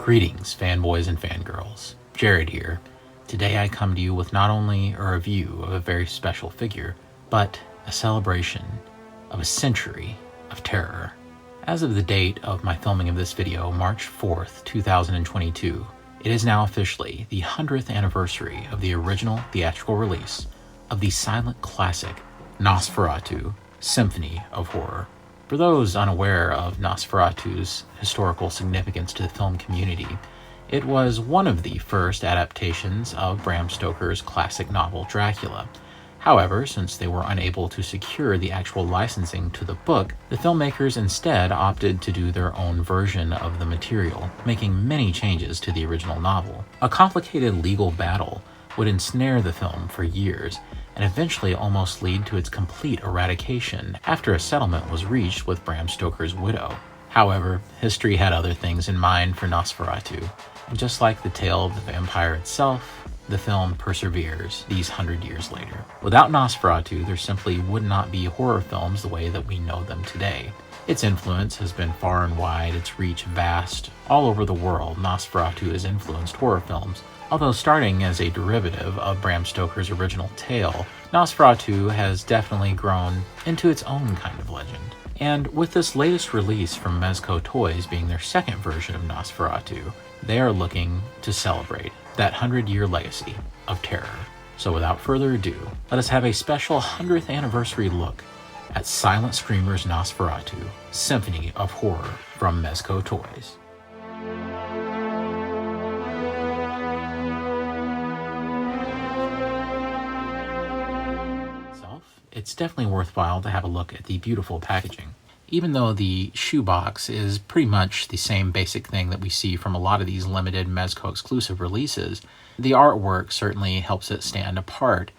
Greetings, fanboys and fangirls. Jared here. Today I come to you with not only a review of a very special figure, but a celebration of a century of terror. As of the date of my filming of this video, March 4th, 2022, it is now officially the 100th anniversary of the original theatrical release of the silent classic Nosferatu Symphony of Horror. For those unaware of Nosferatu's historical significance to the film community, it was one of the first adaptations of Bram Stoker's classic novel Dracula. However, since they were unable to secure the actual licensing to the book, the filmmakers instead opted to do their own version of the material, making many changes to the original novel. A complicated legal battle would ensnare the film for years, and eventually almost lead to its complete eradication after a settlement was reached with Bram Stoker's widow. However, history had other things in mind for Nosferatu, and just like the tale of the vampire itself, the film perseveres these 100 years later. Without Nosferatu, there simply would not be horror films the way that we know them today. Its influence has been far and wide, its reach vast. All over the world, Nosferatu has influenced horror films. Although starting as a derivative of Bram Stoker's original tale, Nosferatu has definitely grown into its own kind of legend. And with this latest release from Mezco Toys being their second version of Nosferatu, they are looking to celebrate that 100-year legacy of terror. So without further ado, let us have a special 100th anniversary look at Silent Screamer's Nosferatu Symphony of Horror from Mezco Toys. It's definitely worthwhile to have a look at the beautiful packaging. Even though the shoebox is pretty much the same basic thing that we see from a lot of these limited Mezco exclusive releases, the artwork certainly helps it stand apart.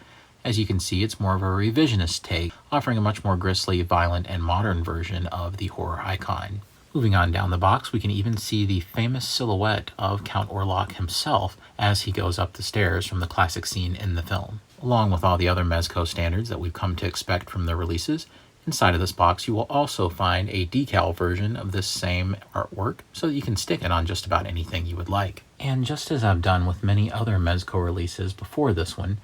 As you can see, it's more of a revisionist take, offering a much more grisly, violent, and modern version of the horror icon. Moving on down the box, we can even see the famous silhouette of Count Orlok himself as he goes up the stairs from the classic scene in the film. Along with all the other Mezco standards that we've come to expect from their releases, inside of this box you will also find a decal version of this same artwork so that you can stick it on just about anything you would like. And just as I've done with many other Mezco releases before this one,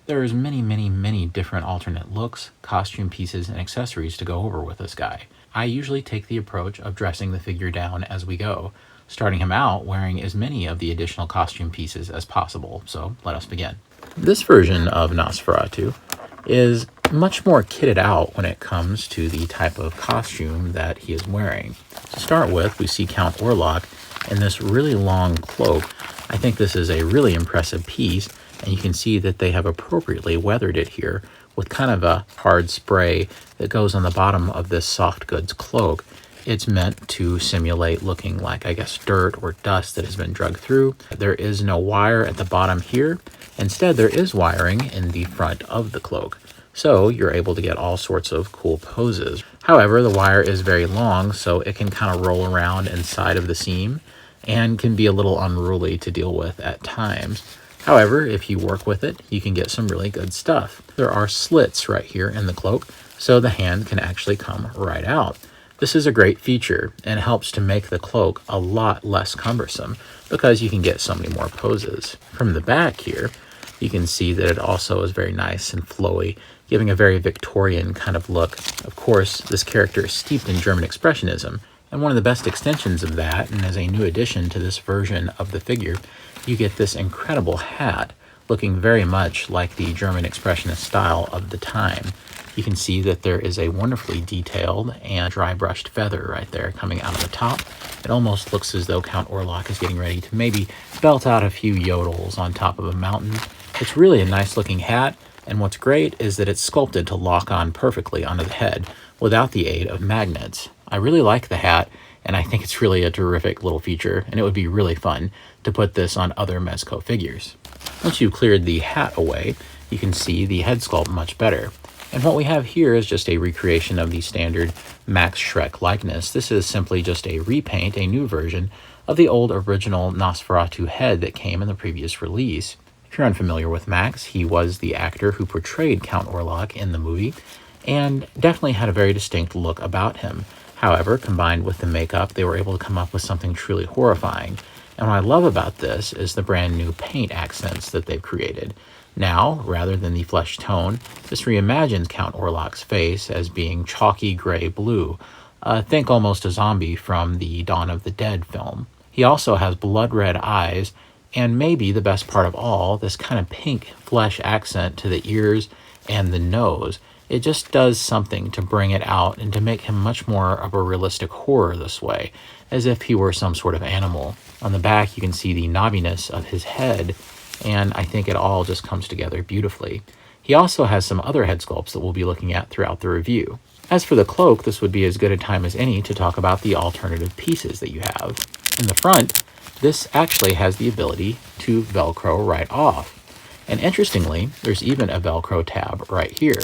there's many different alternate looks, costume pieces, and accessories to go over with this guy. I usually take the approach of dressing the figure down as we go, starting him out wearing as many of the additional costume pieces as possible, so let us begin. This version of Nosferatu is much more kitted out when it comes to the type of costume that he is wearing. To start with, we see Count Orlok in this really long cloak. I think this is a really impressive piece, and you can see that they have appropriately weathered it here with kind of a hard spray that goes on the bottom of this soft goods cloak. It's meant to simulate looking like, I guess, dirt or dust that has been dragged through. There is no wire at the bottom here. Instead, there is wiring in the front of the cloak, so you're able to get all sorts of cool poses. However, the wire is very long, so it can kind of roll around inside of the seam and can be a little unruly to deal with at times. However, if you work with it, you can get some really good stuff. There are slits right here in the cloak, so the hand can actually come right out. This is a great feature and helps to make the cloak a lot less cumbersome because you can get so many more poses. From the back here, you can see that it also is very nice and flowy, giving a very Victorian kind of look. Of course, this character is steeped in German Expressionism, and one of the best extensions of that, and as a new addition to this version of the figure, you get this incredible hat, looking very much like the German Expressionist style of the time. You can see that there is a wonderfully detailed and dry brushed feather right there coming out of the top. It almost looks as though Count Orlok is getting ready to maybe belt out a few yodels on top of a mountain. It's really a nice looking hat, and what's great is that it's sculpted to lock on perfectly onto the head without the aid of magnets. I really like the hat, and I think it's really a terrific little feature, and it would be really fun to put this on other Mezco figures. Once you've cleared the hat away, you can see the head sculpt much better. And what we have here is just a recreation of the standard Max Schreck likeness. This is simply just a repaint, a new version of the old original Nosferatu head that came in the previous release. If you're unfamiliar with Max, he was the actor who portrayed Count Orlok in the movie, and definitely had a very distinct look about him. However, combined with the makeup, they were able to come up with something truly horrifying. And what I love about this is the brand new paint accents that they've created. Now, rather than the flesh tone, this reimagines Count Orlok's face as being chalky gray-blue. Think almost a zombie from the Dawn of the Dead film. He also has blood-red eyes, and maybe the best part of all, this kind of pink flesh accent to the ears and the nose. It just does something to bring it out and to make him much more of a realistic horror this way, as if he were some sort of animal. On the back, you can see the knobbiness of his head, and I think it all just comes together beautifully. He also has some other head sculpts that we'll be looking at throughout the review. As for the cloak, this would be as good a time as any to talk about the alternative pieces that you have. In the front, this actually has the ability to Velcro right off. And interestingly, there's even a Velcro tab right here.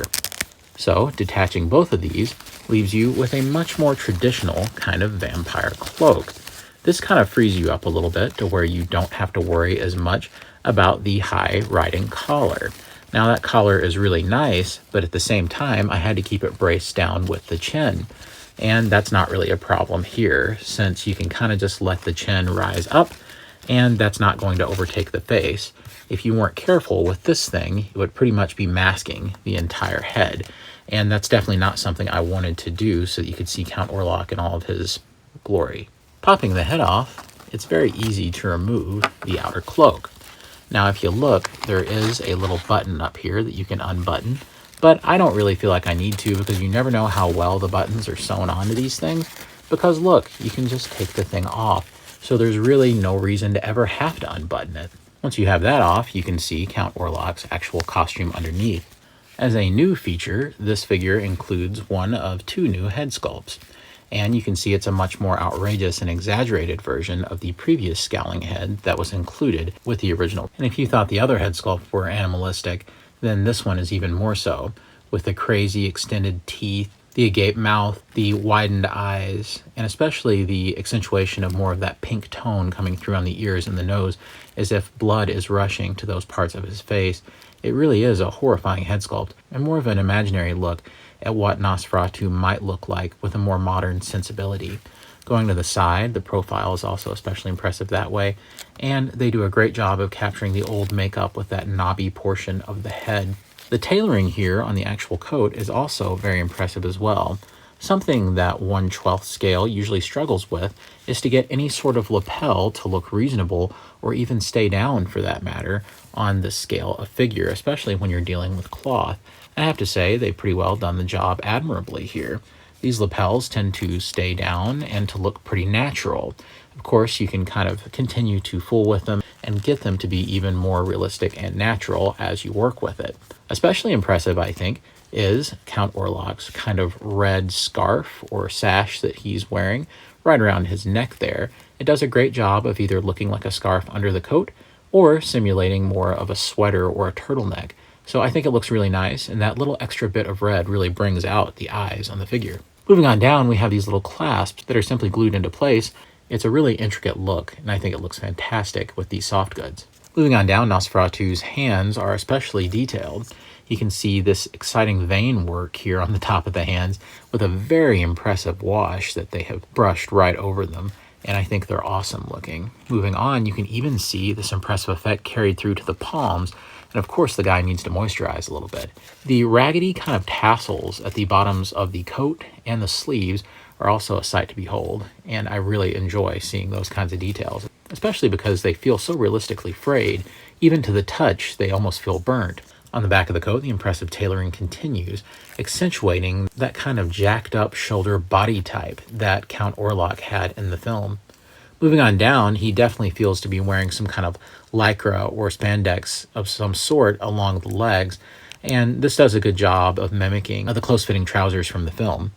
So detaching both of these leaves you with a much more traditional kind of vampire cloak. This kind of frees you up a little bit to where you don't have to worry as much about the high riding collar. Now that collar is really nice, but at the same time, I had to keep it braced down with the chin. And that's not really a problem here, since you can kind of just let the chin rise up, and that's not going to overtake the face. If you weren't careful with this thing, it would pretty much be masking the entire head. And that's definitely not something I wanted to do so that you could see Count Orlok in all of his glory. Popping the head off, it's very easy to remove the outer cloak. Now, if you look, there is a little button up here that you can unbutton, but I don't really feel like I need to because you never know how well the buttons are sewn onto these things. Because look, you can just take the thing off, so there's really no reason to ever have to unbutton it. Once you have that off, you can see Count Orlok's actual costume underneath. As a new feature, this figure includes one of two new head sculpts. And you can see it's a much more outrageous and exaggerated version of the previous scowling head that was included with the original. And if you thought the other head sculpts were animalistic, then this one is even more so, with the crazy extended teeth, the agape mouth, the widened eyes, and especially the accentuation of more of that pink tone coming through on the ears and the nose, as if blood is rushing to those parts of his face. It really is a horrifying head sculpt, and more of an imaginary look at what Nosferatu might look like with a more modern sensibility. Going to the side, the profile is also especially impressive that way, and they do a great job of capturing the old makeup with that knobby portion of the head. The tailoring here on the actual coat is also very impressive as well. Something that 1/12 scale usually struggles with is to get any sort of lapel to look reasonable, or even stay down for that matter, on this scale of figure, especially when you're dealing with cloth. I have to say they've pretty well done the job admirably here. These lapels tend to stay down and to look pretty natural. Of course, you can kind of continue to fool with them and get them to be even more realistic and natural as you work with it. Especially impressive, I think, is Count Orlok's kind of red scarf or sash that he's wearing right around his neck there. It does a great job of either looking like a scarf under the coat or simulating more of a sweater or a turtleneck. So I think it looks really nice, and that little extra bit of red really brings out the eyes on the figure. Moving on down, we have these little clasps that are simply glued into place. It's a really intricate look, and I think it looks fantastic with these soft goods. Moving on down, Nosferatu's hands are especially detailed. You can see this exciting vein work here on the top of the hands with a very impressive wash that they have brushed right over them, and I think they're awesome looking. Moving on, you can even see this impressive effect carried through to the palms, and of course the guy needs to moisturize a little bit. The raggedy kind of tassels at the bottoms of the coat and the sleeves are also a sight to behold, and I really enjoy seeing those kinds of details, especially because they feel so realistically frayed. Even to the touch, they almost feel burnt. On the back of the coat, the impressive tailoring continues, accentuating that kind of jacked up shoulder body type that Count Orlok had in the film. Moving on down, he definitely feels to be wearing some kind of lycra or spandex of some sort along the legs, and this does a good job of mimicking the close-fitting trousers from the film.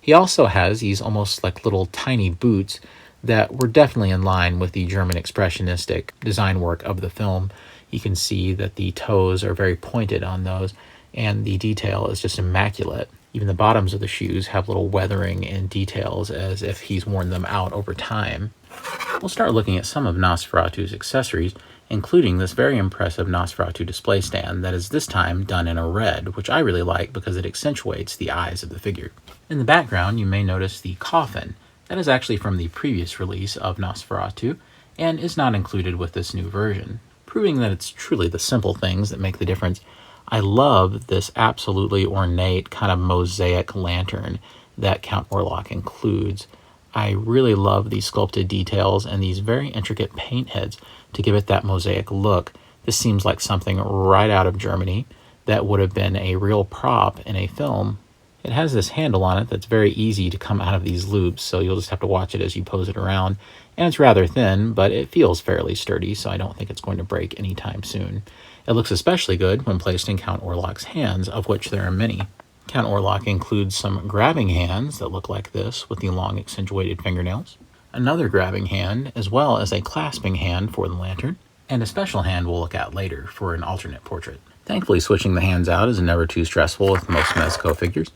He also has these almost like little tiny boots that were definitely in line with the German expressionistic design work of the film. You can see that the toes are very pointed on those, and the detail is just immaculate. Even the bottoms of the shoes have little weathering and details as if he's worn them out over time. We'll start looking at some of Nosferatu's accessories, including this very impressive Nosferatu display stand that is this time done in a red, which I really like because it accentuates the eyes of the figure. In the background, you may notice the coffin. That is actually from the previous release of Nosferatu, and is not included with this new version, proving that it's truly the simple things that make the difference. I love this absolutely ornate kind of mosaic lantern that Count Orlok includes. I really love these sculpted details and these very intricate paint heads to give it that mosaic look. This seems like something right out of Germany that would have been a real prop in a film. It has this handle on it that's very easy to come out of these loops, so you'll just have to watch it as you pose it around. And it's rather thin, but it feels fairly sturdy, so I don't think it's going to break anytime soon. It looks especially good when placed in Count Orlok's hands, of which there are many. Count Orlok includes some grabbing hands that look like this with the long accentuated fingernails, another grabbing hand, as well as a clasping hand for the lantern, and a special hand we'll look at later for an alternate portrait. Thankfully, switching the hands out is never too stressful with most Mezco figures.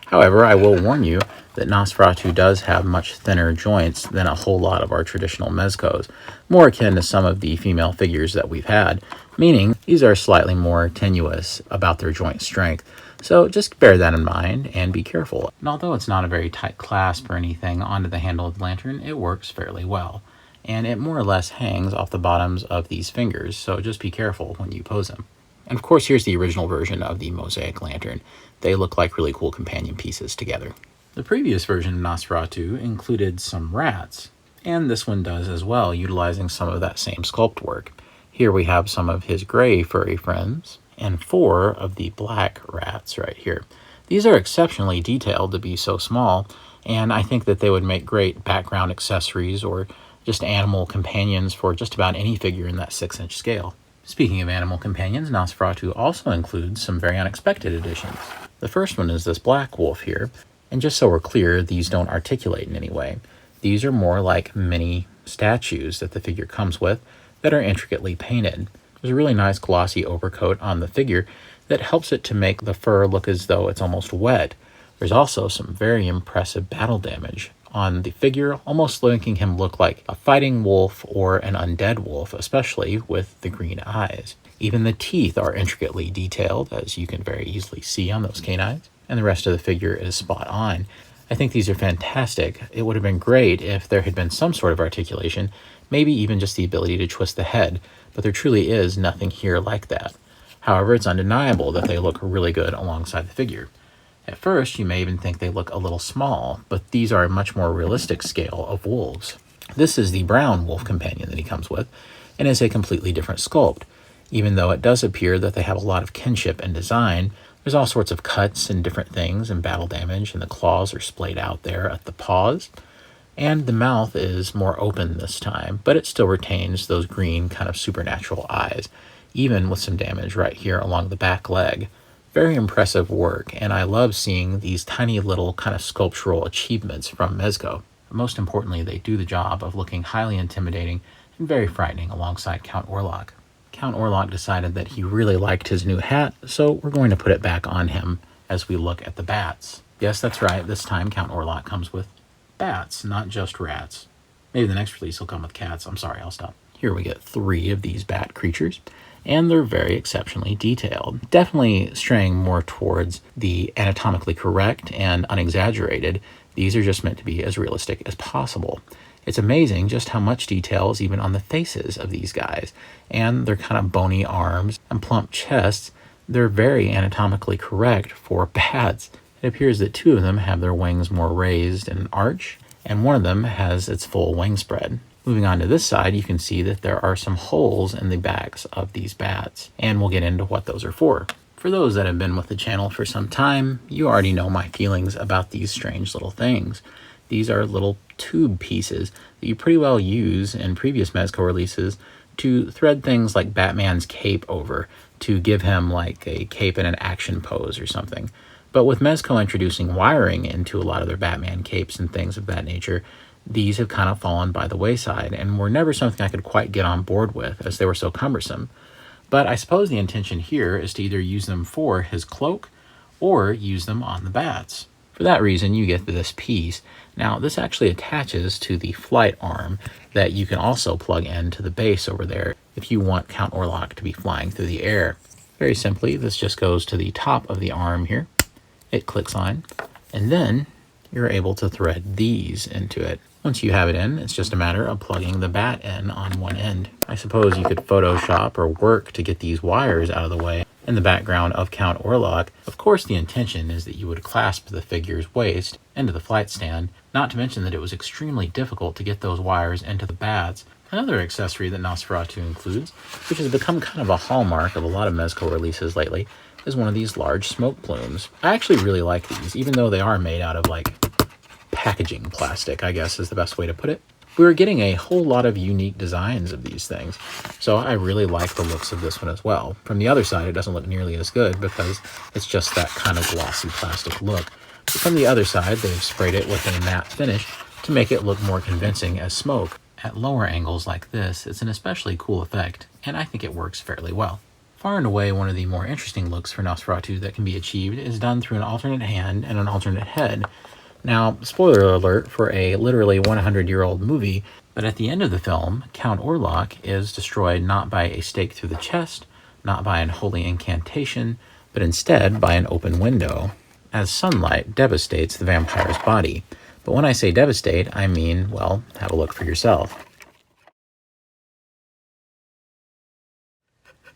However, I will warn you that Nosferatu does have much thinner joints than a whole lot of our traditional Mezcos, more akin to some of the female figures that we've had, meaning these are slightly more tenuous about their joint strength. So just bear that in mind and be careful. And although it's not a very tight clasp or anything onto the handle of the lantern, it works fairly well. And it more or less hangs off the bottoms of these fingers, so just be careful when you pose them. And of course, here's the original version of the mosaic lantern. They look like really cool companion pieces together. The previous version of Nosferatu included some rats, and this one does as well, utilizing some of that same sculpt work. Here we have some of his gray furry friends, and 4 of the black rats right here. These are exceptionally detailed to be so small, and I think that they would make great background accessories or just animal companions for just about any figure in that 6-inch scale. Speaking of animal companions, Nosferatu also includes some very unexpected additions. The first one is this black wolf here, and just so we're clear, these don't articulate in any way. These are more like mini statues that the figure comes with that are intricately painted. There's a really nice glossy overcoat on the figure that helps it to make the fur look as though it's almost wet. There's also some very impressive battle damage on the figure, almost making him look like a fighting wolf or an undead wolf, especially with the green eyes. Even the teeth are intricately detailed, as you can very easily see on those canines, and the rest of the figure is spot on. I think these are fantastic. It would have been great if there had been some sort of articulation, maybe even just the ability to twist the head, but there truly is nothing here like that. However, it's undeniable that they look really good alongside the figure. At first, you may even think they look a little small, but these are a much more realistic scale of wolves. This is the brown wolf companion that he comes with, and is a completely different sculpt. Even though it does appear that they have a lot of kinship and design, there's all sorts of cuts and different things and battle damage, and the claws are splayed out there at the paws. And the mouth is more open this time, but it still retains those green kind of supernatural eyes, even with some damage right here along the back leg. Very impressive work, and I love seeing these tiny little kind of sculptural achievements from Mezco. Most importantly, they do the job of looking highly intimidating and very frightening alongside Count Orlok. Count Orlok decided that he really liked his new hat, so we're going to put it back on him as we look at the bats. Yes, that's right, this time Count Orlok comes with bats, not just rats. Maybe the next release will come with cats. I'm sorry, I'll stop. Here we get 3 of these bat creatures, and they're very exceptionally detailed. Definitely straying more towards the anatomically correct and unexaggerated. These are just meant to be as realistic as possible. It's amazing just how much detail is even on the faces of these guys, and their kind of bony arms and plump chests. They're very anatomically correct for bats. It appears that 2 of them have their wings more raised and arch, and one of them has its full wing spread. Moving on to this side, you can see that there are some holes in the backs of these bats, and we'll get into what those are for. For those that have been with the channel for some time, you already know my feelings about these strange little things. These are little tube pieces that you pretty well use in previous Mezco releases to thread things like Batman's cape over, to give him like a cape in an action pose or something. But with Mezco introducing wiring into a lot of their Batman capes and things of that nature, these have kind of fallen by the wayside and were never something I could quite get on board with, as they were so cumbersome. But I suppose the intention here is to either use them for his cloak or use them on the bats. For that reason, you get this piece. Now, this actually attaches to the flight arm that you can also plug into the base over there if you want Count Orlok to be flying through the air. Very simply, this just goes to the top of the arm here. It clicks on, and then you're able to thread these into it. Once you have it in, it's just a matter of plugging the bat in on one end. I suppose you could Photoshop or work to get these wires out of the way in the background of Count Orlok. Of course, the intention is that you would clasp the figure's waist into the flight stand, not to mention that it was extremely difficult to get those wires into the bats. Another accessory that Nosferatu includes, which has become kind of a hallmark of a lot of Mezco releases lately, is one of these large smoke plumes. I actually really like these, even though they are made out of like packaging plastic, I guess is the best way to put it. We were getting a whole lot of unique designs of these things, so I really like the looks of this one as well. From the other side, it doesn't look nearly as good because it's just that kind of glossy plastic look. But from the other side, they've sprayed it with a matte finish to make it look more convincing as smoke. At lower angles like this, it's an especially cool effect, and I think it works fairly well. Far and away, one of the more interesting looks for Nosferatu that can be achieved is done through an alternate hand and an alternate head. Now, spoiler alert for a literally 100-year-old movie, but at the end of the film, Count Orlok is destroyed not by a stake through the chest, not by an holy incantation, but instead by an open window, as sunlight devastates the vampire's body. But when I say devastate, I mean, well, have a look for yourself.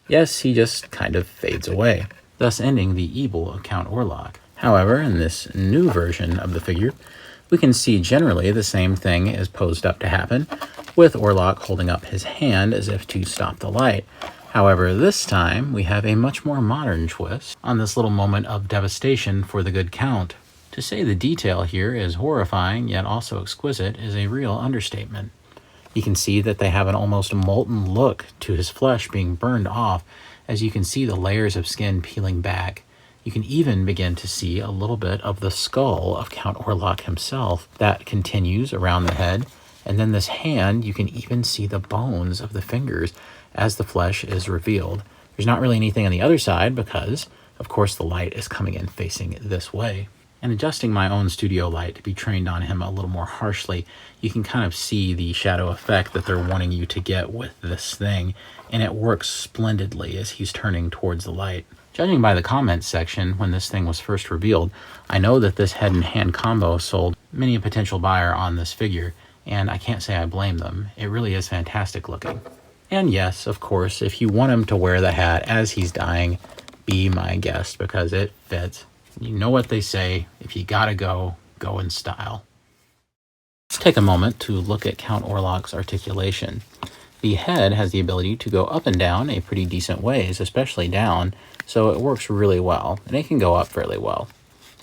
Yes, he just kind of fades away, thus ending the evil of Count Orlok. However, in this new version of the figure, we can see generally the same thing is posed up to happen, with Orlok holding up his hand as if to stop the light. However, this time we have a much more modern twist on this little moment of devastation for the good Count. To say the detail here is horrifying yet also exquisite is a real understatement. You can see that they have an almost molten look to his flesh being burned off, as you can see the layers of skin peeling back. You can even begin to see a little bit of the skull of Count Orlok himself that continues around the head. And then this hand, you can even see the bones of the fingers as the flesh is revealed. There's not really anything on the other side because, of course, the light is coming in facing this way. And adjusting my own studio light to be trained on him a little more harshly, you can kind of see the shadow effect that they're wanting you to get with this thing, and it works splendidly as he's turning towards the light. Judging by the comments section when this thing was first revealed, I know that this head and hand combo sold many a potential buyer on this figure, and I can't say I blame them. It really is fantastic looking. And yes, of course, if you want him to wear the hat as he's dying, be my guest because it fits. You know what they say, if you gotta go, go in style. Let's take a moment to look at Count Orlok's articulation. The head has the ability to go up and down a pretty decent ways, especially down, so it works really well, and it can go up fairly well.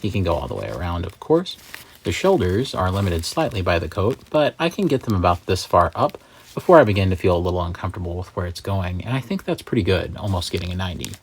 He can go all the way around, of course. The shoulders are limited slightly by the coat, but I can get them about this far up before I begin to feel a little uncomfortable with where it's going, and I think that's pretty good, almost getting a 90.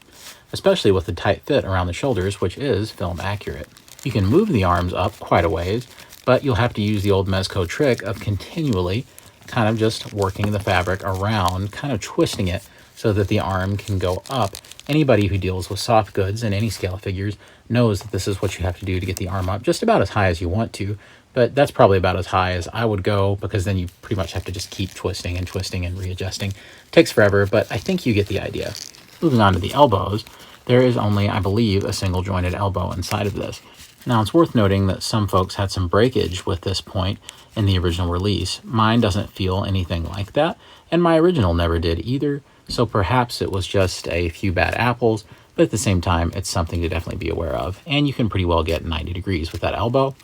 Especially with the tight fit around the shoulders, which is film accurate. You can move the arms up quite a ways, but you'll have to use the old Mezco trick of continually kind of just working the fabric around, kind of twisting it so that the arm can go up. Anybody who deals with soft goods and any scale figures knows that this is what you have to do to get the arm up just about as high as you want to, but that's probably about as high as I would go because then you pretty much have to just keep twisting and readjusting. It takes forever, but I think you get the idea. Moving on to the elbows, there is only, I believe, a single jointed elbow inside of this. Now, it's worth noting that some folks had some breakage with this point in the original release. Mine doesn't feel anything like that, and my original never did either, so perhaps it was just a few bad apples, but at the same time, it's something to definitely be aware of, and you can pretty well get 90 degrees with that elbow.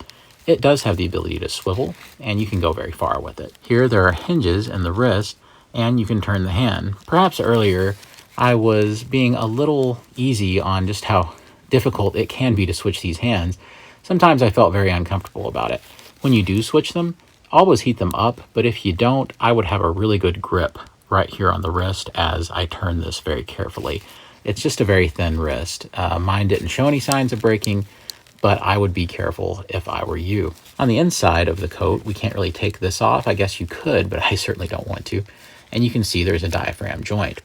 It does have the ability to swivel, and you can go very far with it. Here, there are hinges in the wrist, and you can turn the hand. Perhaps earlier, I was being a little easy on just how difficult it can be to switch these hands. Sometimes I felt very uncomfortable about it. When you do switch them, always heat them up, but if you don't, I would have a really good grip right here on the wrist as I turn this very carefully. It's just a very thin wrist. Mine didn't show any signs of breaking, but I would be careful if I were you. On the inside of the coat, we can't really take this off. I guess you could, but I certainly don't want to. And you can see there's a diaphragm joint.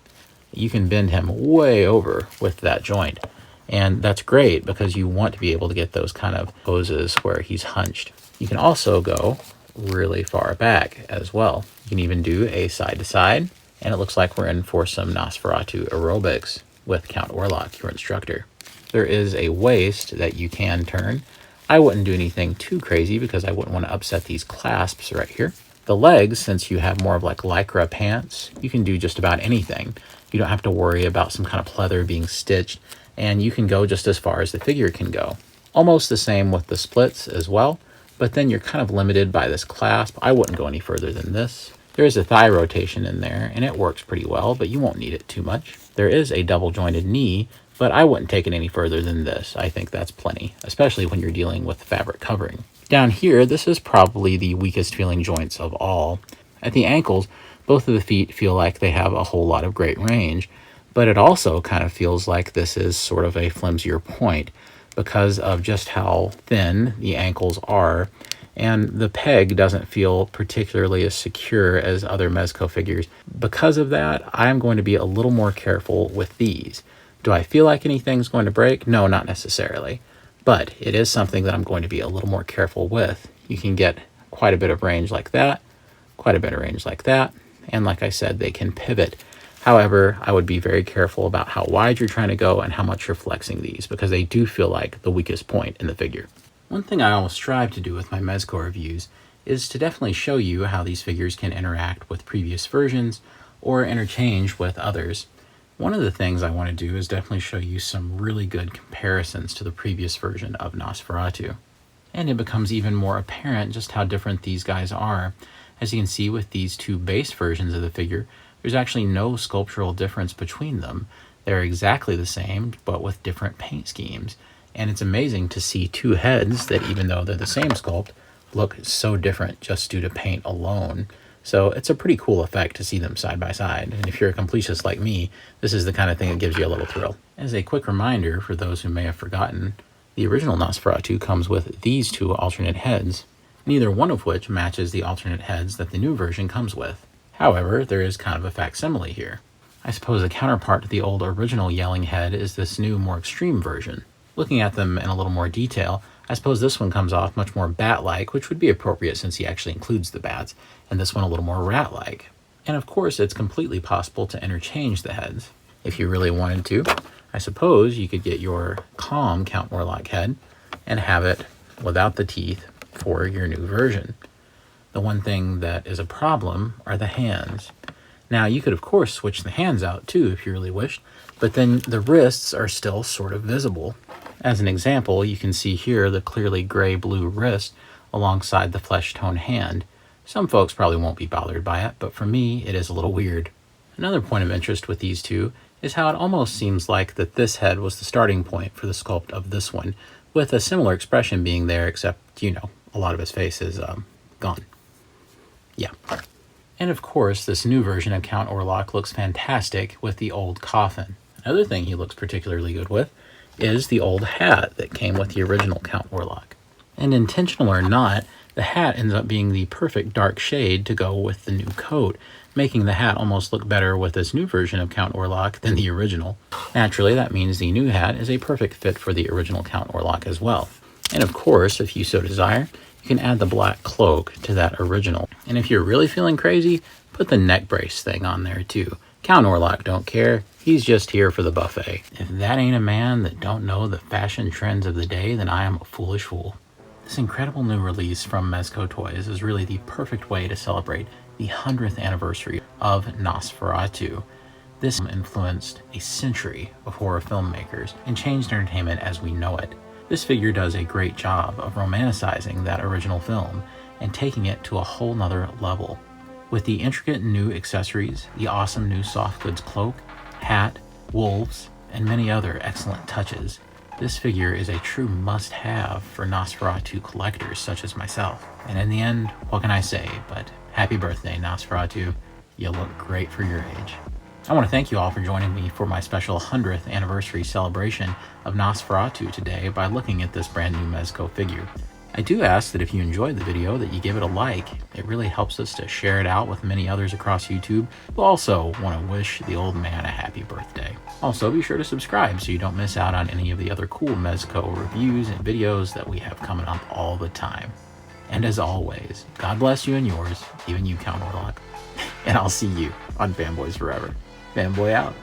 You can bend him way over with that joint. And that's great because you want to be able to get those kind of poses where he's hunched. You can also go really far back as well. You can even do a side to side. And it looks like we're in for some Nosferatu aerobics with Count Orlok, your instructor. There is a waist that you can turn. I wouldn't do anything too crazy because I wouldn't want to upset these clasps right here. The legs, since you have more of like lycra pants, you can do just about anything. You don't have to worry about some kind of pleather being stitched, and you can go just as far as the figure can go. Almost the same with the splits as well, but then you're kind of limited by this clasp. I wouldn't go any further than this. There is a thigh rotation in there, and it works pretty well, but you won't need it too much. There is a double jointed knee, but I wouldn't take it any further than this. I think that's plenty, especially when you're dealing with fabric covering. Down here, this is probably the weakest feeling joints of all. At the ankles, both of the feet feel like they have a whole lot of great range, but it also kind of feels like this is sort of a flimsier point because of just how thin the ankles are, and the peg doesn't feel particularly as secure as other Mezco figures. Because of that, I'm going to be a little more careful with these. Do I feel like anything's going to break? No, not necessarily. But it is something that I'm going to be a little more careful with. You can get quite a bit of range like that, quite a bit of range like that, and like I said, they can pivot. However, I would be very careful about how wide you're trying to go and how much you're flexing these, because they do feel like the weakest point in the figure. One thing I always strive to do with my Mezco reviews is to definitely show you how these figures can interact with previous versions or interchange with others. One of the things I want to do is definitely show you some really good comparisons to the previous version of Nosferatu. And it becomes even more apparent just how different these guys are. As you can see with these two base versions of the figure, there's actually no sculptural difference between them. They're exactly the same, but with different paint schemes. And it's amazing to see two heads that, even though they're the same sculpt, look so different just due to paint alone. So it's a pretty cool effect to see them side by side, and if you're a completist like me, this is the kind of thing that gives you a little thrill. As a quick reminder for those who may have forgotten, the original Nosferatu comes with these two alternate heads, neither one of which matches the alternate heads that the new version comes with. However, there is kind of a facsimile here. I suppose a counterpart to the old original yelling head is this new, more extreme version. Looking at them in a little more detail, I suppose this one comes off much more bat-like, which would be appropriate since he actually includes the bats, and this one a little more rat-like. And of course, it's completely possible to interchange the heads. If you really wanted to, I suppose you could get your calm Count Orlok head and have it without the teeth for your new version. The one thing that is a problem are the hands. Now, you could of course switch the hands out too if you really wished, but then the wrists are still sort of visible. As an example, you can see here the clearly gray-blue wrist alongside the flesh-tone hand. Some folks probably won't be bothered by it, but for me, it is a little weird. Another point of interest with these two is how it almost seems like that this head was the starting point for the sculpt of this one, with a similar expression being there, except, you know, a lot of his face is gone. Yeah. And of course, this new version of Count Orlok looks fantastic with the old coffin. Another thing he looks particularly good with is the old hat that came with the original Count Orlok. And intentional or not, the hat ends up being the perfect dark shade to go with the new coat, making the hat almost look better with this new version of Count Orlok than the original. Naturally, that means the new hat is a perfect fit for the original Count Orlok as well. And of course, if you so desire, you can add the black cloak to that original. And if you're really feeling crazy, put the neck brace thing on there too. Count Orlok don't care. He's just here for the buffet. If that ain't a man that don't know the fashion trends of the day, then I am a foolish fool. This incredible new release from Mezco Toys is really the perfect way to celebrate the 100th anniversary of Nosferatu. This influenced a century of horror filmmakers and changed entertainment as we know it. This figure does a great job of romanticizing that original film and taking it to a whole nother level. With the intricate new accessories, the awesome new soft goods cloak, hat, wolves, and many other excellent touches, this figure is a true must-have for Nosferatu collectors such as myself. And in the end, what can I say but happy birthday, Nosferatu. You look great for your age. I want to thank you all for joining me for my special 100th anniversary celebration of Nosferatu today by looking at this brand new Mezco figure. I do ask that if you enjoyed the video that you give it a like. It really helps us to share it out with many others across YouTube who also want to wish the old man a happy birthday. Also, be sure to subscribe so you don't miss out on any of the other cool Mezco reviews and videos that we have coming up all the time. And as always, God bless you and yours, even you, Count Orlok. And I'll see you on Fanboys Forever. Fanboy out.